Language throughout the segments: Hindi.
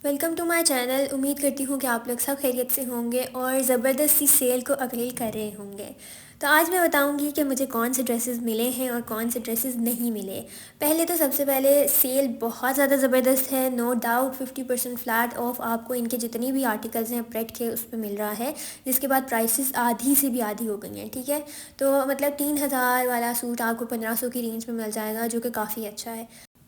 Welcome to my channel. उम्मीद करती हूँ कि आप लोग सब खैरियत से होंगे और ज़बरदस्ती सेल को अवेल कर रहे होंगे। तो आज मैं बताऊँगी कि मुझे कौन से ड्रेसेस मिले हैं और कौन से ड्रेसेस नहीं मिले। पहले तो सबसे पहले सेल बहुत ज़्यादा ज़बरदस्त है, नो डाउट 50% फ्लैट ऑफ आपको इनके जितनी भी आर्टिकल्स हैं प्रेट के उस पर मिल रहा है, जिसके बाद प्राइसेस आधी से भी आधी हो गई हैं। ठीक है, तो मतलब 3000 वाला सूट आपको 1500 की रेंज में मिल जाएगा, जो कि काफ़ी अच्छा है।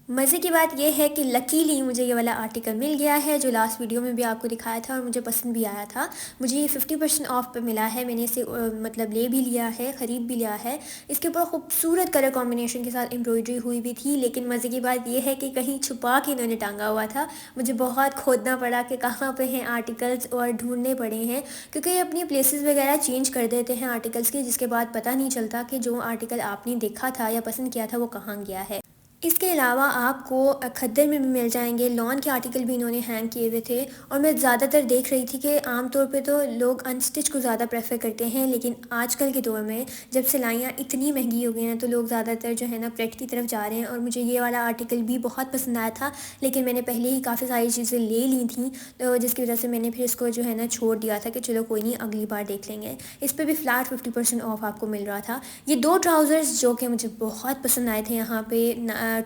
मज़े की बात यह है कि लकीली मुझे ये वाला आर्टिकल मिल गया है जो लास्ट वीडियो में भी आपको दिखाया था और मुझे पसंद भी आया था। मुझे ये 50% ऑफ पे मिला है। मैंने इसे मतलब ले भी लिया है, ख़रीद भी लिया है। इसके ऊपर खूबसूरत कलर कॉम्बिनेशन के साथ एम्ब्रॉयडरी हुई भी थी, लेकिन मज़े की बात यह है कि कहीं छुपा के इन्होंने टांगा हुआ था। मुझे बहुत खोदना पड़ा कि कहाँ पे हैं आर्टिकल्स और ढूंढने पड़े हैं, क्योंकि ये अपनी प्लेसेस वगैरह चेंज कर देते हैं आर्टिकल्स के, जिसके बाद पता नहीं चलता कि जो आर्टिकल आपने देखा था या पसंद किया था वो कहाँ गया है। इसके अलावा आपको खद्दर में भी मिल जाएंगे, लॉन के आर्टिकल भी इन्होंने हैंग किए हुए थे। और मैं ज़्यादातर देख रही थी कि आम तौर पे तो लोग अनस्टिच को ज़्यादा प्रेफर करते हैं, लेकिन आजकल के दौर में जब सिलाइयाँ इतनी महंगी हो गई हैं तो लोग ज़्यादातर जो है ना प्रेट की तरफ जा रहे हैं। और मुझे ये वाला आर्टिकल भी बहुत पसंद आया था, लेकिन मैंने पहले ही काफ़ी सारी चीज़ें ले ली थी, तो जिसकी वजह से मैंने फिर इसको जो है ना छोड़ दिया था कि चलो कोई नहीं, अगली बार देख लेंगे। इस पर भी फ्लैट 50% ऑफ आपको मिल रहा था। ये दो ट्राउज़र्स जो कि मुझे बहुत पसंद आए थे, यहाँ पे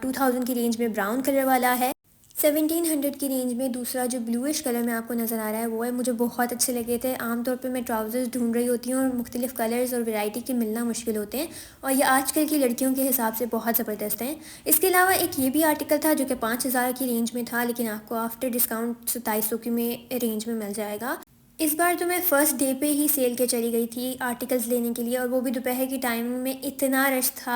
2000 की रेंज में ब्राउन कलर वाला है, 1700 की रेंज में दूसरा जो ब्लूइश कलर में आपको नज़र आ रहा है वो है। मुझे बहुत अच्छे लगे थे। आमतौर पे मैं ट्राउज़र्स ढूंढ रही होती हूँ और मुख्तलिफ़ कलर्स और वैरायटी के मिलना मुश्किल होते हैं, और ये आजकल की लड़कियों के हिसाब से बहुत ज़बरदस्त हैं। इसके अलावा एक ये भी आर्टिकल था जो कि 5000 की रेंज में था, लेकिन आपको आफ्टर डिस्काउंट 2700 की में रेंज में मिल जाएगा। इस बार तो मैं फ़र्स्ट डे पे ही सेल के चली गई थी आर्टिकल्स लेने के लिए, और वो भी दोपहर की टाइमिंग में। इतना रश था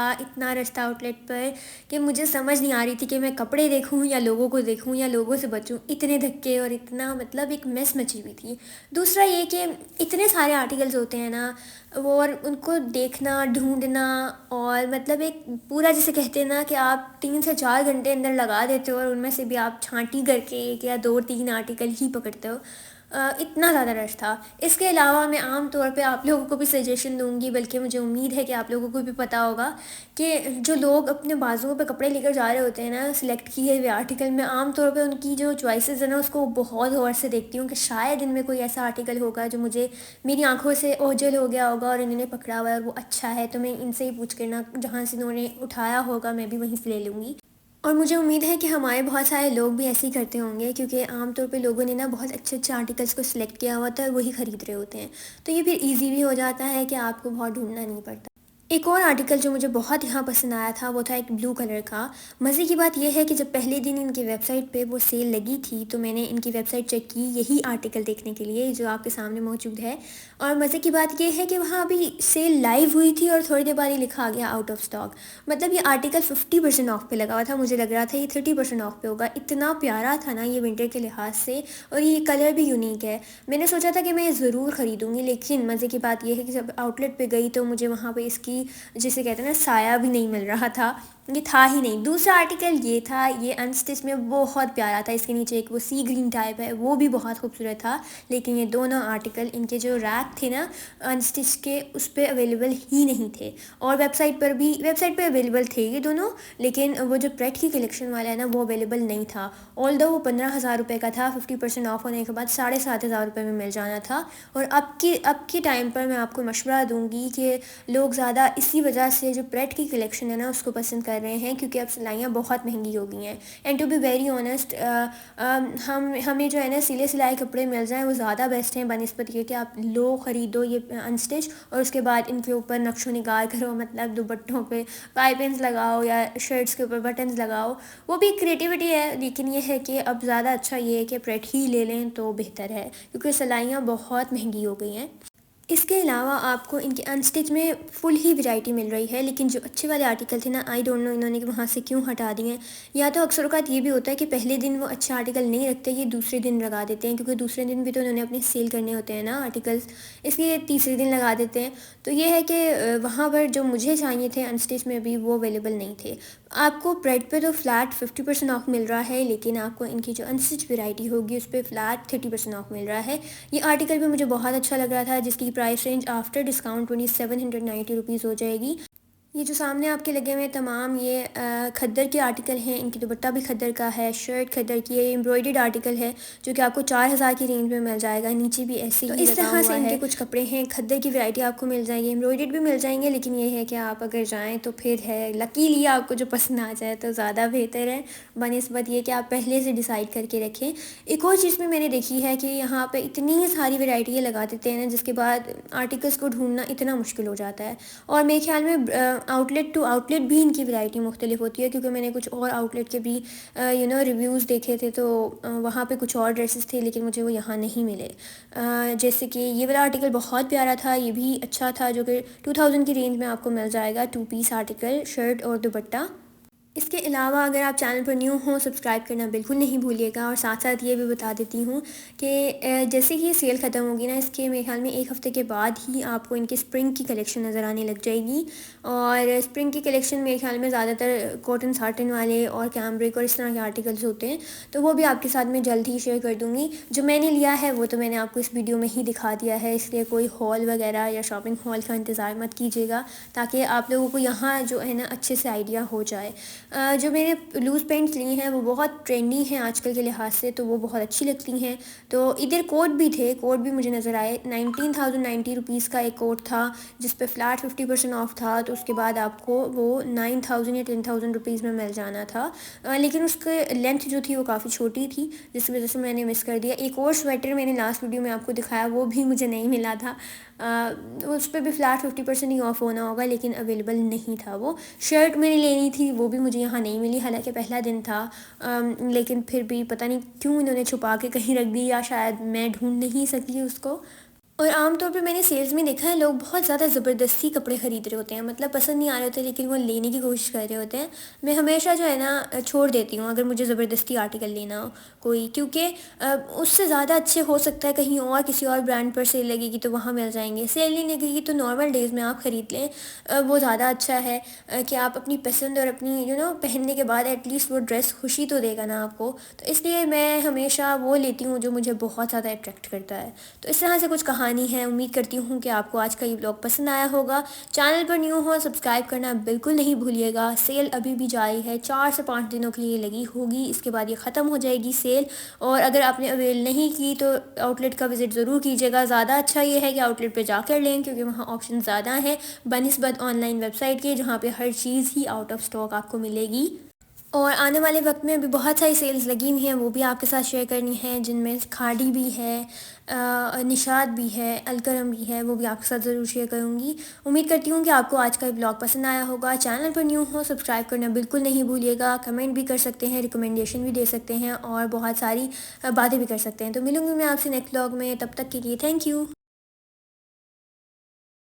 आउटलेट पर कि मुझे समझ नहीं आ रही थी कि मैं कपड़े देखूं या लोगों को देखूं या लोगों से बचूं। इतने धक्के और इतना मतलब एक मेस मची हुई थी। दूसरा ये कि इतने सारे आर्टिकल्स होते हैं ना, वो और उनको देखना, ढूंढना, और मतलब एक पूरा जिसे कहते हैं ना कि आप 3 से 4 घंटे अंदर लगा देते हो और उनमें से भी आप छांटी करके एक या दो तीन आर्टिकल ही पकड़ते हो। इतना ज़्यादा रश था। इसके अलावा मैं आम तौर पे आप लोगों को भी सजेशन दूंगी, बल्कि मुझे उम्मीद है कि आप लोगों को भी पता होगा कि जो लोग अपने बाजुओं पे कपड़े लेकर जा रहे होते हैं ना सिलेक्ट किए हुए आर्टिकल में, आम तौर पे उनकी जो चॉइसेस है ना उसको बहुत गौर से देखती हूँ कि शायद इनमें कोई ऐसा आर्टिकल होगा जो मुझे मेरी आंखों से ओझल हो गया होगा और इन्होंने पकड़ा हुआ है और वो अच्छा है, तो मैं इनसे ही पूछ कर ना जहाँ से इन्होंने उठाया होगा मैं भी वहीं से ले लूँगी। और मुझे उम्मीद है कि हमारे बहुत सारे लोग भी ऐसे ही करते होंगे, क्योंकि आमतौर पे लोगों ने ना बहुत अच्छे अच्छे आर्टिकल्स को सिलेक्ट किया हुआ था और वही ख़रीद रहे होते हैं। तो ये फिर इजी भी हो जाता है कि आपको बहुत ढूंढना नहीं पड़ता। एक और आर्टिकल जो मुझे बहुत यहाँ पसंद आया था वो था एक ब्लू कलर का। मज़े की बात यह है कि जब पहले दिन इनकी वेबसाइट पे वो सेल लगी थी तो मैंने इनकी वेबसाइट चेक की यही आर्टिकल देखने के लिए जो आपके सामने मौजूद है। और मज़े की बात यह है कि वहाँ अभी सेल लाइव हुई थी और थोड़ी देर बाद ही लिखा आ गया आउट ऑफ स्टॉक। मतलब ये आर्टिकल 50% ऑफ पे लगा हुआ था, मुझे लग रहा था ये 30% ऑफ पे होगा। इतना प्यारा था ना ये विंटर के लिहाज से, और ये कलर भी यूनिक है। मैंने सोचा था कि मैं ये ज़रूर ख़रीदूँगी, लेकिन मज़े की बात यह है कि जब आउटलेट पे गई तो मुझे वहाँ पे इसकी जिसे कहते हैं ना साया भी नहीं मिल रहा था, ये था ही नहीं। दूसरा आर्टिकल ये था, ये अनस्टिच में बहुत प्यारा था। इसके नीचे एक वो सी ग्रीन टाइप है, वो भी बहुत खूबसूरत था। लेकिन ये दोनों आर्टिकल इनके जो रैक थे ना अनस्टिच के, उस पर अवेलेबल ही नहीं थे। और वेबसाइट पे अवेलेबल थे ये दोनों, लेकिन वो जो प्रेट की कलेक्शन वाला है ना वो अवेलेबल नहीं था। ऑल दो वो 15,000 रुपये का था, 50% ऑफ होने के बाद 7,500 रुपये में मिल जाना था। और अब के टाइम पर मैं आपको मशवरा दूंगी कि लोग ज़्यादा इसी वजह से जो प्रेट की कलेक्शन है ना उसको पसंद कर रहे हैं, क्योंकि अब सिलाइयाँ बहुत महंगी हो गई हैं। And to be very honest, हमें जो है ना सिले सिलाए कपड़े मिल जाएं वो ज़्यादा बेस्ट हैं बनस्बत ये कि आप लो ख़रीदो ये अनस्टिच और उसके बाद इनके ऊपर नक्शो निगार करो, मतलब दुपट्टों पे पाइपिंग्स लगाओ या शर्ट्स के ऊपर बटन्स लगाओ। वो भी क्रिएटिविटी है, लेकिन ये है कि अब ज़्यादा अच्छा ये है कि प्रेट ही ले लें तो बेहतर है, क्योंकि सिलाइयाँ बहुत महंगी हो गई हैं। इसके अलावा आपको इनके अनस्टिच में फुल ही वैरायटी मिल रही है, लेकिन जो अच्छे वाले आर्टिकल थे ना, आई डोंट नो इन्होंने वहाँ से क्यों हटा दिए हैं। या तो अक्सर औक़ात ये भी होता है कि पहले दिन वो अच्छे आर्टिकल नहीं रखते, ये दूसरे दिन लगा देते हैं, क्योंकि दूसरे दिन भी तो उन्होंने अपने सेल करने होते हैं ना आर्टिकल्स, इसलिए तीसरे दिन लगा देते हैं। तो ये है कि वहाँ पर जो मुझे चाहिए थे अनस्टिच में भी वो अवेलेबल नहीं थे। आपको प्रेट पे तो फ्लैट 50% ऑफ मिल रहा है, लेकिन आपको इनकी जो अनस्टिच वैरायटी होगी उस पर फ्लैट 30% ऑफ मिल रहा है। ये आर्टिकल भी मुझे बहुत अच्छा लग रहा था, जिसकी price range after discount 2790 rupees हो जाएगी। ये जो सामने आपके लगे हुए हैं तमाम ये खद्दर के आर्टिकल हैं, इनकी दुपट्टा भी खद्दर का है, शर्ट खद्दर की है, एम्ब्रॉयडर्ड आर्टिकल है जो कि आपको 4000 की रेंज में मिल जाएगा, नीचे भी ऐसे तो ही इस तरह से इनके कुछ कपड़े हैं, खद्दर की वैरायटी आपको मिल जाएगी, एम्ब्रॉयडर्ड भी मिल जाएंगे, लेकिन ये है कि आप अगर जाएँ तो फिर है लकीली आपको जो पसंद आ जाए तो ज़्यादा बेहतर है, बनिस्बत ये कि आप पहले से डिसाइड करके रखें। एक और चीज़ भी मैंने देखी है कि यहाँ पे इतनी सारी वैरायटियाँ लगा देते हैं ना, जिसके बाद आर्टिकल्स को ढूँढना इतना मुश्किल हो जाता है। और मेरे ख्याल में आउटलेट टू आउटलेट भी इनकी वैरायटी मुख्तलिफ होती है, क्योंकि मैंने कुछ और आउटलेट के भी रिव्यूज़ देखे थे, तो वहाँ पे कुछ और ड्रेसेस थे लेकिन मुझे वो यहाँ नहीं मिले। जैसे कि ये वाला आर्टिकल बहुत प्यारा था, ये भी अच्छा था, जो कि 2000 की रेंज में आपको मिल जाएगा, 2 पीस आर्टिकल, शर्ट और दुपट्टा। इसके अलावा अगर आप चैनल पर न्यू हों, सब्सक्राइब करना बिल्कुल नहीं भूलिएगा। और साथ साथ ये भी बता देती हूँ कि जैसे ही ये सेल ख़त्म होगी ना, इसके मेरे ख्याल में 1 हफ़्ते के बाद ही आपको इनकी स्प्रिंग की कलेक्शन नज़र आने लग जाएगी। और स्प्रिंग की कलेक्शन मेरे ख्याल में ज़्यादातर कॉटन साटन वाले और कैमब्रिक और इस तरह के आर्टिकल्स होते हैं, तो वो भी आपके साथ मैं जल्द ही शेयर कर दूँगी। जो मैंने लिया है वो तो मैंने आपको इस वीडियो में ही दिखा दिया है, इसलिए कोई हॉल वगैरह या शॉपिंग हॉल का इंतज़ार मत कीजिएगा, ताकि आप लोगों को यहाँ जो है ना अच्छे से आइडिया हो जाए। जो मैंने लूज़ पैंट्स ली हैं वो बहुत ट्रेंडी हैं आजकल के लिहाज से, तो वो बहुत अच्छी लगती हैं। तो इधर कोट भी थे, कोट भी मुझे नज़र आए, 19,090 रुपीज़ का एक कोट था जिस पे फ्लैट 50% ऑफ था, तो उसके बाद आपको वो 9,000 या 10,000 रुपीज़ में मिल जाना था। लेकिन उसके लेंथ जो थी वो काफ़ी छोटी थी, जिस वजह से मैंने मिस कर दिया। एक और स्वेटर मैंने लास्ट वीडियो में आपको दिखाया, वो भी मुझे नहीं मिला था, उस पर भी फ्लैट 50% ही ऑफ होना होगा, लेकिन अवेलेबल नहीं था। वो शर्ट मैंने लेनी थी, वो भी मुझे यहाँ नहीं मिली, हालांकि पहला दिन था, लेकिन फिर भी पता नहीं क्यों इन्होंने छुपा के कहीं रख दी, या शायद मैं ढूंढ नहीं सकी उसको। और आमतौर पे मैंने सेल्स में देखा है, लोग बहुत ज़्यादा ज़बरदस्ती कपड़े ख़रीद रहे होते हैं, मतलब पसंद नहीं आ रहे होते लेकिन वो लेने की कोशिश कर रहे होते हैं। मैं हमेशा जो है ना छोड़ देती हूँ अगर मुझे ज़बरदस्ती आर्टिकल लेना हो कोई, क्योंकि उससे ज़्यादा अच्छे हो सकता है कहीं और किसी और ब्रांड पर सेल लगेगी तो वहाँ मिल जाएंगे, सेल नहीं लगेगी तो नॉर्मल डेज़ में आप ख़रीद लें, वो ज़्यादा अच्छा है। कि आप अपनी पसंद और अपनी पहनने के बाद एटलीस्ट वो ड्रेस खुशी तो देगा ना आपको, तो इसलिए मैं हमेशा वो लेती हूँ जो मुझे बहुत ज़्यादा अट्रैक्ट करता है। तो इस तरह से कुछ कहानी है, उम्मीद करती हूँ कि आपको आज का ये ब्लॉग पसंद आया होगा। चैनल पर न्यू हो सब्सक्राइब करना बिल्कुल नहीं भूलिएगा। सेल अभी भी जारी है, 4 से 5 दिनों के लिए लगी होगी, इसके बाद ये ख़त्म हो जाएगी सेल। और अगर आपने अवेल नहीं की तो आउटलेट का विज़िट ज़रूर कीजिएगा। ज़्यादा अच्छा ये है कि आउटलेट पर जाकर लें, क्योंकि वहाँ ऑप्शन ज़्यादा हैं बनिस्बत ऑनलाइन वेबसाइट के, जहाँ पे हर चीज़ ही आउट ऑफ स्टॉक आपको मिलेगी। और आने वाले वक्त में भी बहुत सारी सेल्स लगी हुई हैं, वो भी आपके साथ शेयर करनी है, जिनमें खाड़ी भी है, निशात भी है, अलकरम भी है, वो भी आपके साथ ज़रूर शेयर करूँगी। उम्मीद करती हूँ कि आपको आज का ये ब्लॉग पसंद आया होगा। चैनल पर न्यू हो सब्सक्राइब करना बिल्कुल नहीं भूलिएगा। कमेंट भी कर सकते हैं, रिकमेंडेशन भी दे सकते हैं और बहुत सारी बातें भी कर सकते हैं। तो मिलूँगी मैं आपसे नेक्स्ट ब्लॉग में, तब तक के लिए थैंक यू।